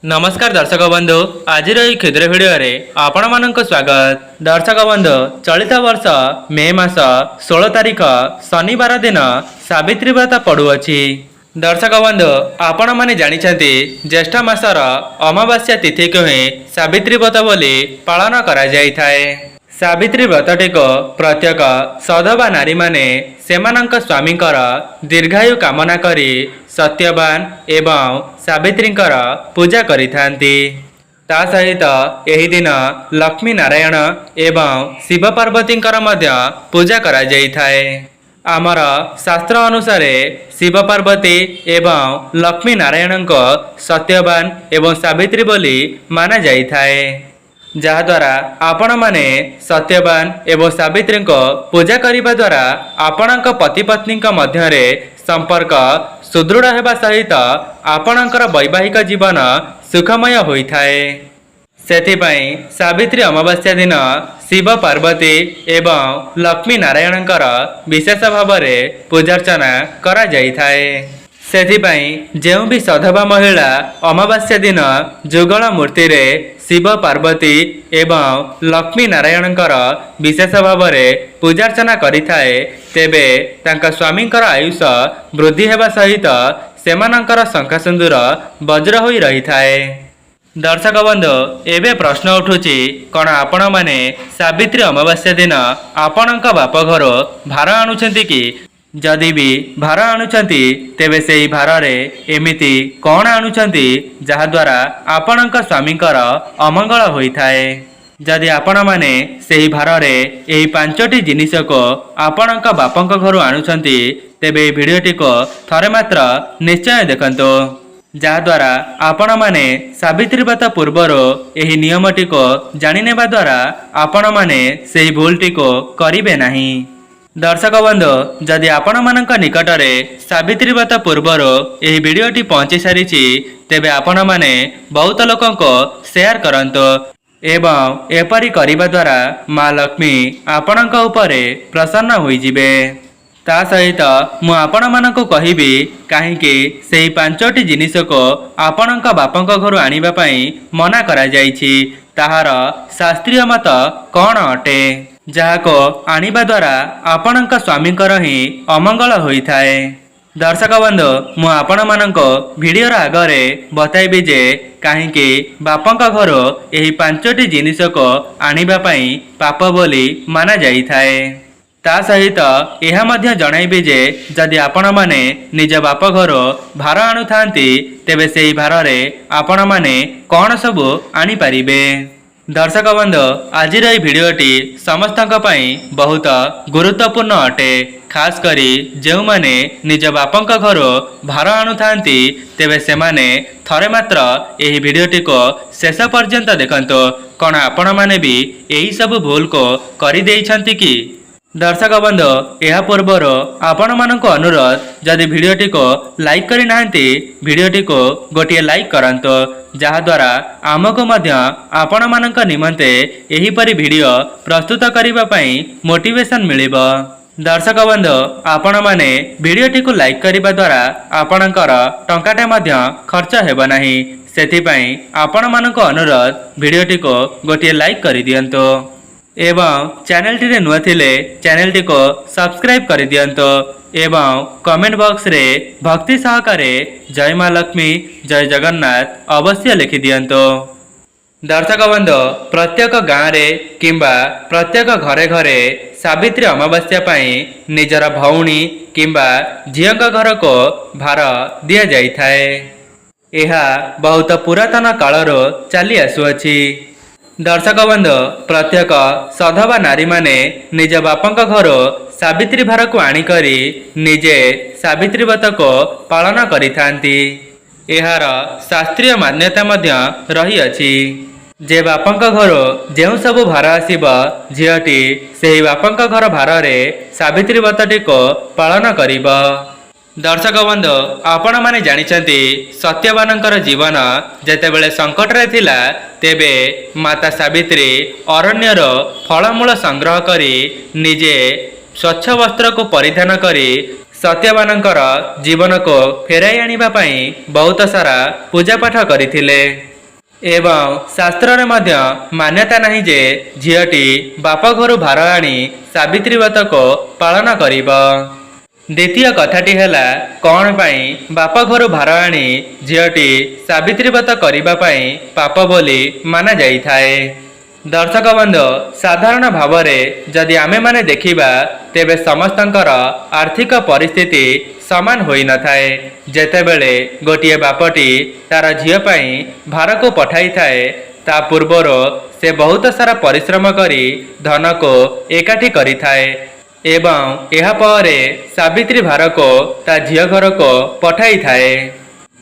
नमस्कार दर्शक बंधु आज क्षुद्र भिडियो आपण मानक स्वागत। दर्शक बंधु चलित वर्ष मे मास 16 तारिख शनिवार दिन सावित्री व्रत पड़ुअछि। दर्शक बंधु आपण माने जानिछन्ति ज्येष्ठ मासर अमावास्या तिथि को ही सावित्री व्रत बोली पालन करा जाय थाए। सावित्री व्रतटी को प्रत्येक सधवा नारी माने सेमानंक स्वामींकर दीर्घायु कामना करी सत्यवान एवं सावित्रींकर पूजा करिथांती। ता सहित एही दिन लक्ष्मी नारायण एवं शिव पार्वतींकर मध्य पूजा करा जाय थाए। आमर शास्त्र अनुसार शिव पार्वती एवं लक्ष्मी नारायण को सत्यवान एवं सावित्री बोली माना जाय थाए। जहाद्वारा आपण माने सत्यवान एवं सावित्री को पूजा करिबा द्वारा आपणक पति पत्नी मध्य संपर्क सुदृढ़ हेबा सहित आपणकर वैवाहिक जीवन सुखमय होइथाए। सेथिपाई सावित्री अमावास्या दिन शिव पार्वती एवं लक्ष्मी नारायणकर विशेष भाव में पूजार्चना करा जाइथाए। सेथिपाई जेउ भी सधवा महिला अमावास्या दिन जुगल मूर्ति रे शिव पार्वती एवं लक्ष्मी नारायणकर विशेष भाव में पूजार्चना करिथाए तेबे तांका स्वामींकर आयुष वृद्धि हेबा सहित सेमानंकर शंखा सिंदूर वज्र होई रही थाए। दर्शक बंधु एबे प्रश्न उठुची कौन आपण माने सावित्री अमावास्या दिन आपणक बाप घर भार आणुछंती कि जदि भी भार आणुछंती तेबे सेही भार रे एमिति कौन आणुछंती जहाद्वारा आपणक स्वामींकर अमंगल होइथाए। जदि आपण माने सेही भार रे एही पांचटी जिनिस को आपणक बापंक घर आणुछंती तेबे भिडियोटी को थरे मात्र निश्चय देखंतो जहाद्वारा आपण माने सावित्री व्रत पूर्वर एही नियमटी को जानि नेबा द्वारा आपण माने सेही भूलटी को करिबे नाही। दर्शक बंधु जदि आपण मानक निकट में सावित्री व्रत पूर्वर एही वीडियोटी पहुंची सारिछि तेबे आपण माने बहुत लोकों को शेयर करंतो एवं एपरी करिबा द्वारा माँ लक्ष्मी आपणक उपरे प्रसन्न होई जिवे। ता सहित मु आपण मानक कहिबी काहेकि सेही पांचटी जिनिस को आपणक बापंक घर आनिबा पई मना करा जाइछि ताहार शास्त्रीय मत कौन अटे जहाको आनिबा द्वारा आपणक स्वामींकर ही अमंगल होइथाए। दर्शक बंधु मु आपण मानको भिडियोर आगरे बताइबी जे काहेकि बापंक घर एही पांचटी जिनिस को आनिबा पई पाप बोली माना जाइथाए। ता सहित यह मध्य जणाइबी जे जदि आपण माने निज बाप घर भार आणुथांती तेबे सेही भार रे आपण माने कौन सबु आनी पारिबे। दर्शक बंधु आज भिडियोटी समस्तक पई बहुत गुरुत्वपूर्ण अटे खास करी जो माने निज बापंक घर भार आणुथांती तेबे सेमाने थरे मात्र एही भिडियोटी को शेष पर्यंत देखंतो कौन आपण माने भी यही सब भूल को करि देइछंती कि। दर्शक बंधु यह पूर्वर आपण मानक अनुरोध जदि भिडियोटी को लाइक करि नाहंती भिडियोटी को गोटिए लाइक करंतो जहाद्वारा आमको मध्य आपण मानक निमंते एही परि भिडियो प्रस्तुत करिबा पई मोटिवेशन मिलिबो। दर्शक बंधु आपण माने भिडियोटी को लाइक करिबा द्वारा आपणकर टंकाटे मध्य खर्च हेबो नाही सेथिपई आपण मानक अनुरोध भिडियोटी को गोटिए लाइक करि दियंतो एवं चैनल टी नुआ थिले चैनल टी को सब्सक्राइब कर दियंतो एवं कमेंट बॉक्स रे भक्ति सहकारे जय माँ लक्ष्मी जय जगन्नाथ अवश्य लिखि दियंतो। दर्शक बंधु प्रत्येक गाँव रे किंबा प्रत्येक घरे घरे सावित्री अमावास्या पई निजर भौणी किंबा झियक घर को भार दिया जाइथाए। यह बहुत पुरातन कालरो चली आसुअछि। दर्शक बंधु प्रत्येक सधवा नारी माने निज बापंक घर सावित्री भार को आनिकरी निजे सावित्री व्रत को पालन करिथांती। एहार शास्त्रीय मान्यता मध्य रही अछि जे बापंक घर जेउ सब भार आसीब झियटी सेही बापंक घर भार रे सावित्री व्रतटी को पालन करिब। दर्शक बंधु आपण माने जानिछंती सत्यवानंकर जीवन जेतेबेले संकट रे थिला तेबे माता सावित्री अरण्यर फलमूल संग्रह करी निजे स्वच्छ वस्त्र को परिधान करी सत्यवानंकर जीवन को फेराई आनिबा पई बहुत सारा पूजा पाठ करिथिले। एवं शास्त्र रे मध्य मान्यता नहीं जे झीटी बाप घर भार आनी सावित्री व्रत को पालन करिब। द्वितीय कथाटी हैला कौन पाई बाप घर भार आनी झीटी सावित्री व्रत करिबा पाई पाप बोली माना जाई थाए। दर्शक बंधु साधारण भाव में जदि आमे माने देखिबा तेबे समस्तंकर आर्थिक परिस्थिति समान होई न थाए। जेतेबेले गोटिए बापटी तार झील पाई भार को पठाई थाए ता पूर्वर से बहुत सारा परिश्रम करी धन को एकाठी करी थाए एवं यह परे सावित्री भार को ता झील घर को पठाई थाए।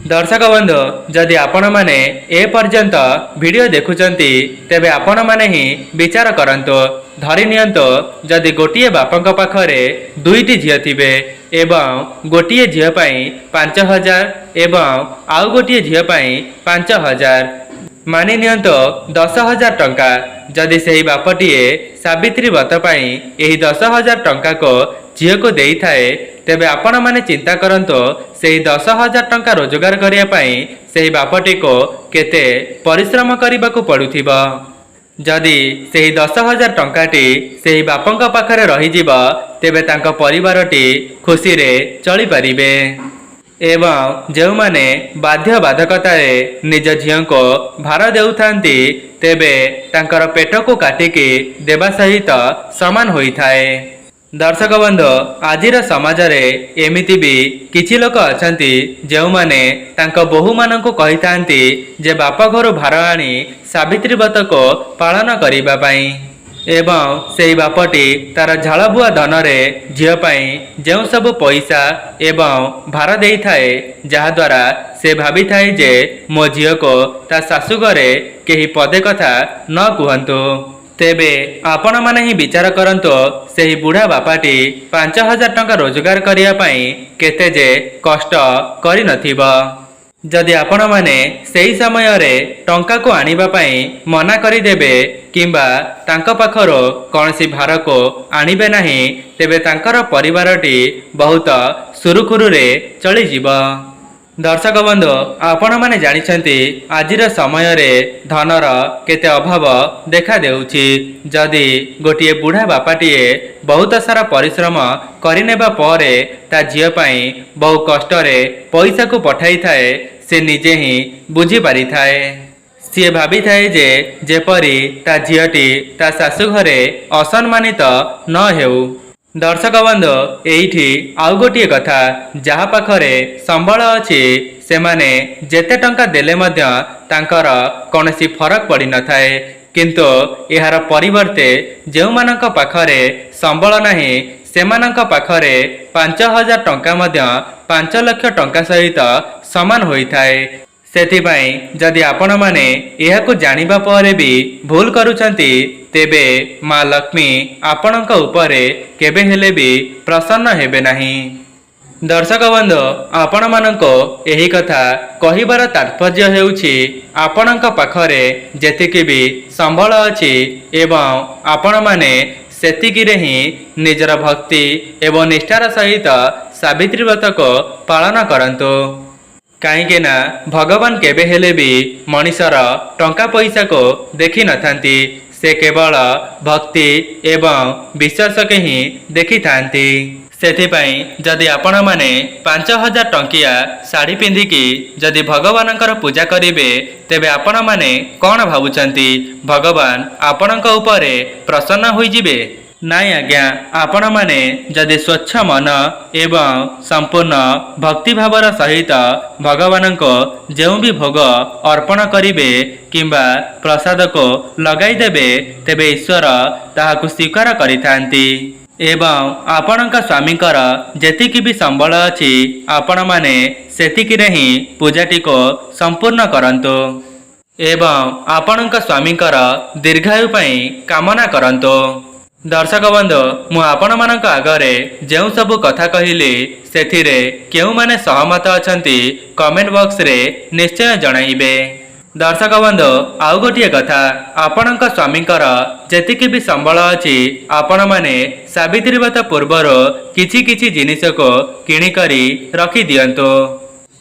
दर्शक बंधु जदि आपण माने ए पर्यंत वीडियो देखुचंती तेबे आपण माने ही विचार करंतो। धरि नियंतो जदि गोटिए बापंक पाखरे दुईटी झील थिबे एवं गोटिए झील पाई 5000 एवं आउ गोटिए झील पाई 5000 मानि नियंतो 10,000 टंका। जदि सही बापटीए सावित्री व्रत पाई एही 10,000 टंका को झील को देई थाए तेबे आपण माने चिंता करंतो सेही 10,000 टंका रोजगार करिया पाई सेही बापटी को केते परिश्रम करिबाकू पड़ुथिबा। जदि सेही 10,000 टंकाटी सेही बापंक पाखरे रही जिबा तेबे तांका परिवारटी खुशी रे चली परिबे एवं जो माने बाध्य बाधकतारे निज झील को भार देउथांती तेबे तांकर पेट को काटिकी देवा सहित समान होई थाए। दर्शक बंधु आजिर समाज रे एमिति भी किछि लोक अछंती जो माने तांका बोहू मानकु कहि थांती जे बाप घर भार आनी सावित्री व्रत को पालन करिबा पाई एवं सेही बापटी तार झालबुआ धन रे झील पाई जो सब पैसा एवं भार देई थाए जहा द्वारा से भाभी थाए जे मो झील को ता सासु घरे केही पदे कथा न कुहंतु। तेबे आपण माने ही विचार करंतो सेही बुढ़ा बापाटी 5,000 टंका रोजगार करिया पाई केते जे कष्ट करि नथिबा। जदि आपण माने सेही समय रे टंका को आनिबा पाई मना करि देबे किंबा तांका पाखरो कोनसी भार को आनिबे नाही तेबे तांकर परिवारटी बहुत सुरुखुरु रे चली जिबा। दर्शक बंधु आपण माने जानिछंती आजिर समय रे धनर केते अभाव देखा देउछि। जदि गोटिए बुढ़ा बापाटीए बहुत सारा परिश्रम करिनेबा परे ता झील पाई बहु कष्ट रे पैसा को पठाई थाए से निजे ही बुझी पारि थाए। सी भाभी थाए जे जेपरी ता झीलटी ता सासु घरे असम्मानित न हेउ। दर्शक बंधु एइठी आउ गोटिए कथा जहा पाखरे संबल अछि सेमाने जेते टंका देले मध्य तांकर कोनसी फरक पड़ी न थाए किंतु एहार परिवर्ते जेउ मानक पाखरे संबल नाही सेमानक पाखरे 5,000 टंका मध्य 5 लाख टंका सहित समान होई थाए। सेथिपाई जदि आपण माने एहाकु जानिबा परे भी भूल करूछंती तेबे माँ लक्ष्मी आपणक उपरे केबे हेले भी प्रसन्न हेबे नाही। दर्शक बंधु आपण मानको एही कथा कहिबार तात्पर्य हेउछि आपणक पाखरे जेतिकी भी संबल अछि एवं आपण माने सेतिकिरे ही निजर भक्ति एवं निष्ठार सहित सावित्री व्रत को पालन करंतु। कहीं ना भगवान केबे हेले भी मनीषर टंका पैसा को देखी नथांती से केवल भक्ति एवं विश्वास के ही देखी थांती। सेथिपाई जदि आपण माने 5,000 टंकिया साड़ी पिंधिकी जदि भगवानकर पूजा करिवे तेबे आपण माने कौन भावुचंती भगवान आपणक उपरे प्रसन्न होई जिवे? नाई आज्ञा आपण माने जदि स्वच्छ मन एवं संपूर्ण भक्ति भावर सहित भगवान को जो भी भोग अर्पण करिवे किंबा प्रसाद को लगाई देबे तेबे ईश्वर ताहाकु स्वीकार करिथांती एवं आपणक स्वामीकर जेतिकी भी संबल अछि आपण माने सेतिकिरे ही पूजाटी को संपूर्ण करंतु एवं आपणक स्वामीकर दीर्घायु पई कामना करंतु। दर्शक बंधु मु आपण मानक आगरे जेउ सब कथा कहिली सेथिरे केउ माने सहमत अछंती कमेंट बॉक्स रे निश्चय जणाइबे। दर्शक बंधु आउ गोटिए कथा आपणक स्वामीकर जेतिकी भी संबल अछि आपण माने सावित्री व्रत पूर्वर किछि किछि जिनिस को किणी करी रखी दियंतु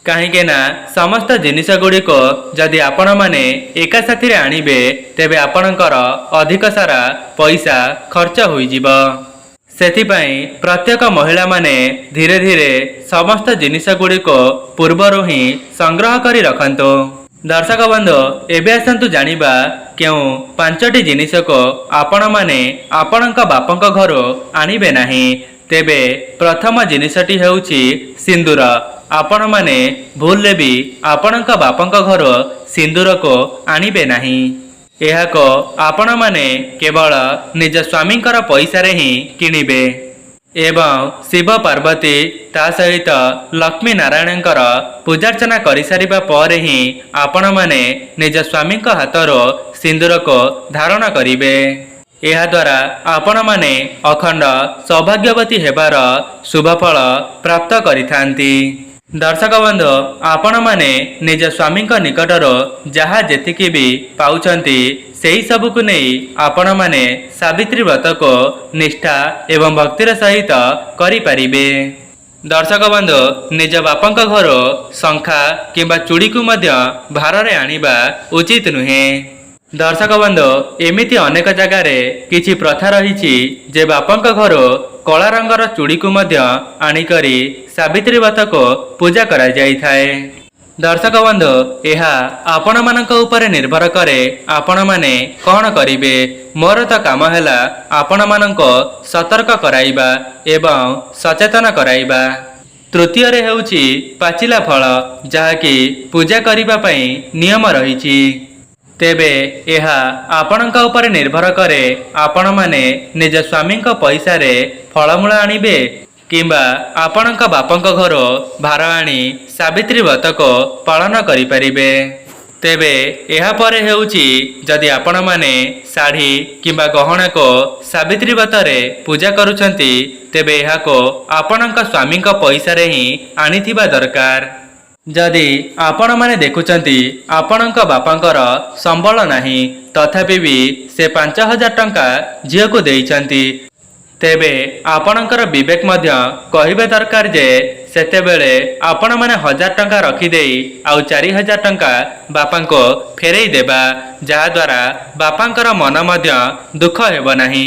कहीं ना समस्त जिनिस गुड़िक जदि आपण मैंने एका साथी आणिबे तेबे आपणकर अधिक सारा पैसा खर्च होइजिब। सेथिपाई प्रत्येक महिला माने धीरे धीरे समस्त जिनिस गुड़िक पूर्वर ही संग्रह करी रखंतु। दर्शक बंधु एबे आसंतु जानिबा क्यों पांचटी जिनिस को आपण माने आपणक बापंक घर आणिबे नाही। तेबे प्रथम जिनिसटी हेउची सिंदूर। आपण माने भूलले भी आपणक बापंक घर सिंदूर को आणिबे नाही। यह को आपण माने केवल निज स्वामींकर पैसा रे ही किनिबे एवं शिव पार्वती ता सहित लक्ष्मी नारायणकर पूजार्चना करि सारिबा पर ही आपण माने निज स्वामींक हाथरो सिंदूर को धारण करिबे। यह द्वारा आपण माने अखंड सौभाग्यवती हेबार शुभफल प्राप्त करिथांती। दर्शक बंधु आपण माने निज स्वामी निकटर जहा जेतिकी भी पाउछंती सेही सबु को नहीं आपण माने सावित्री व्रत को निष्ठा एवं भक्तिर सहित करि परिबे। दर्शक बंधु निज बापंक घर शंखा किंबा चूड़ी को मध्य भार रे आनिबा उचित नुहे। दर्शक बंधु एमिति अनेक जगार किछि प्रथा रही जे बापंक घर कला रंगर चूड़ी को मध्य आनिकरी सावित्री व्रत को पूजा करा जाई थाए। दर्शक बंधु यह आपण मानक ऊपर निर्भर करे आपण माने कौन करिवे। मोर तो काम हैला आपण मानक सतर्क कराइबा एवं सचेतन कराइबा। तृतीय रे हेउची पाचिला फल जहाँकि पूजा करिबा पई नियम रहिछि। तेबे यह आपणक ऊपर निर्भर करे आपण माने निज स्वामींक पैसा रे फलमूल आनिबे किंबा आपणक बापंक घर भार आनी सावित्री व्रत को पालन करि परिबे। तेबे यह पर हेउची जदि आपण माने साड़ी किंबा गहना को सावित्री व्रत रे पूजा करूछंती तेबे यह को आपणक स्वामींक पैसा रे ही आनिथिबा दरकार। जदि आपण माने देखुचंती आपणक बापांकर संबल नाही तथापि भी से 5000 टंका झियो को देइचंती तेबे आपणकर विवेक मध्य कहिबे दरकार जे सेते बेले आपण माने 1000 टंका रखी देई आउ 4000 टंका बापा को फेरई देबा जहा द्वारा बापांकर मन मध्य दुख हेबो नाही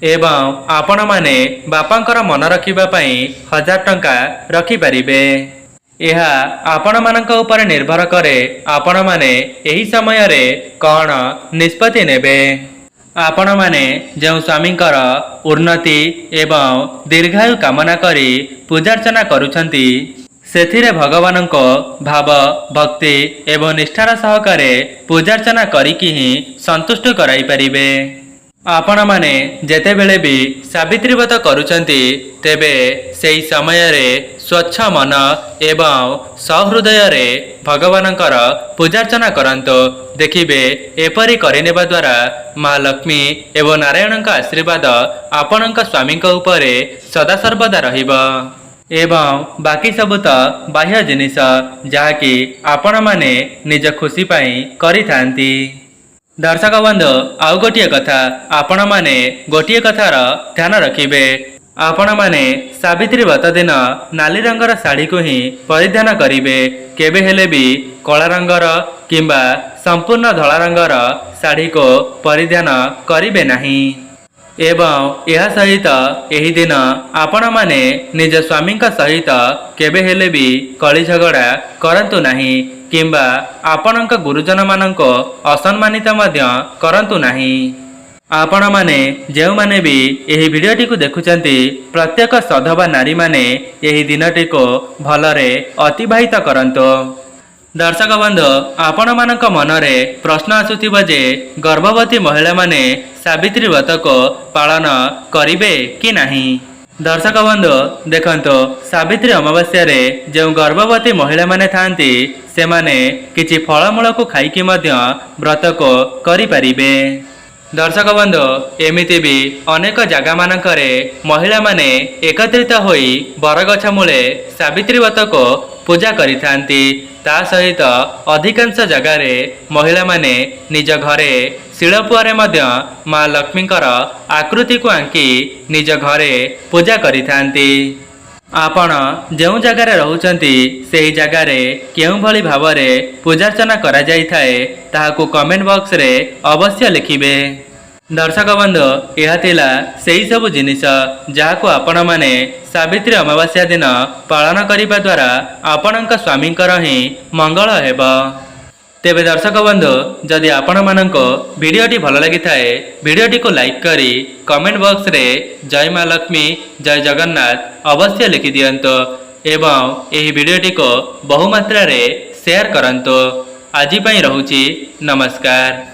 एवं आपण माने बापांकर मन रखिबा पई 1000 टंका रखि परिबे। यह आपण मानक ऊपर निर्भर करे आपण माने एही समय रे कौन निष्पत्ति नेबे। आपण माने जो स्वामींकर उन्नति एवं दीर्घायु कामना करी पूजार्चना करुछंती सेथिरे भगवानंको भाव भक्ति एवं निष्ठार सहकारे पूजार्चना करिकी ही संतुष्ट कराई परिबे। आपण माने जेते बेले भी सावित्री व्रत करुछंती तेबे सेही समय रे स्वच्छ मन एवं सहृदय रे भगवानंकर पूजार्चना करंतो। देखिबे एपरी करिनेबा द्वारा माँ लक्ष्मी एवं नारायणक आशीर्वाद आपणक स्वामींक उपरे सदा सर्वदा रहिबो एवं बाकी सब तो बाह्य जिनिस जहाँकि आपण माने निज खुशी पाई करिथांती। दर्शक बंधु आउ गोटे कथा आपण माने गोटे कथार ध्यान रखिबे। आपण माने सावित्री व्रत दिन नाली रंगर साड़ी को ही परिधान करिवे केबे हेले भी कला रंगर किंबा संपूर्ण धला रंगर साड़ी को परिधान करिवे नाही एवं यह सहित एही दिन आपण माने निज स्वामी सहित केबे हेले भी कली झगड़ा करंतु नाही किंबा आपणक गुरुजन मानक असम्मानित मध्य करंतु नाही। आपण माने जेउ माने भी एही वीडियोटी को देखुचंती प्रत्येक सधवा नारी माने एही दिनटी को भलरे अतिबाहित करंतो। दर्शक बंधु आपण मानक मनरे प्रश्न आसुथिबो जे गर्भवती महिला माने सावित्री व्रत को पालन करिवे कि नाही। दर्शक बंधु देखंतो सावित्री अमावास्या रे जो गर्भवती महिला माने थांती से माने किछि फलमूल को खाइकी मध्य व्रत को करि परिबे। दर्शक बंधु एमिति भी अनेक जगह मानकरे महिला माने एकत्रित होई बरगछ मूले सावित्री व्रत को पूजा करिथांती। ता सहित अधिकांश जगह रे महिला माने निज घरे शिलपुआरे मध्य माँ लक्ष्मींकर आकृति को आंकी निज घरे पूजा करिथांती। आपण ଯେଉଁ ଜାଗାରେ ରହୁଛନ୍ତି ସେହି ଜାଗାରେ କେଉଁଭଳି ଭାବରେ ପୂଜାର୍ଚ୍ଚନା କରାଯାଇଥାଏ ତାହାକୁ କମେଣ୍ଟ ବକ୍ସରେ ଅବଶ୍ୟ ଲେଖିବେ। ଦର୍ଶକ ବନ୍ଧୁ, ଏହା ଥିଲା ସେହି ସବୁ ଜିନିଷ ଯାହାକୁ ଆପଣମାନେ ସାବିତ୍ରୀ ଅମାବାସ୍ୟା ଦିନ ପାଳନ କରିବା ଦ୍ୱାରା ଆପଣଙ୍କ ସ୍ୱାମୀଙ୍କର ହିଁ ମଙ୍ଗଳ ହେବ। ତେବେ ଦର୍ଶକ ବନ୍ଧୁ, ଯଦି ଆପଣମାନଙ୍କୁ ଭିଡ଼ିଓଟି ଭଲ ଲାଗିଥାଏ ଭିଡ଼ିଓଟିକୁ ଲାଇକ୍ କରି କମେଣ୍ଟ ବକ୍ସରେ ଜୟ ମା ଲକ୍ଷ୍ମୀ ଜୟ ଜଗନ୍ନାଥ ଅବଶ୍ୟ ଲେଖିଦିଅନ୍ତୁ ଏବଂ ଏହି ଭିଡ଼ିଓଟିକୁ ବହୁମାତ୍ରାରେ ସେୟାର କରନ୍ତୁ। ଆଜି ପାଇଁ ରହୁଛି, ନମସ୍କାର।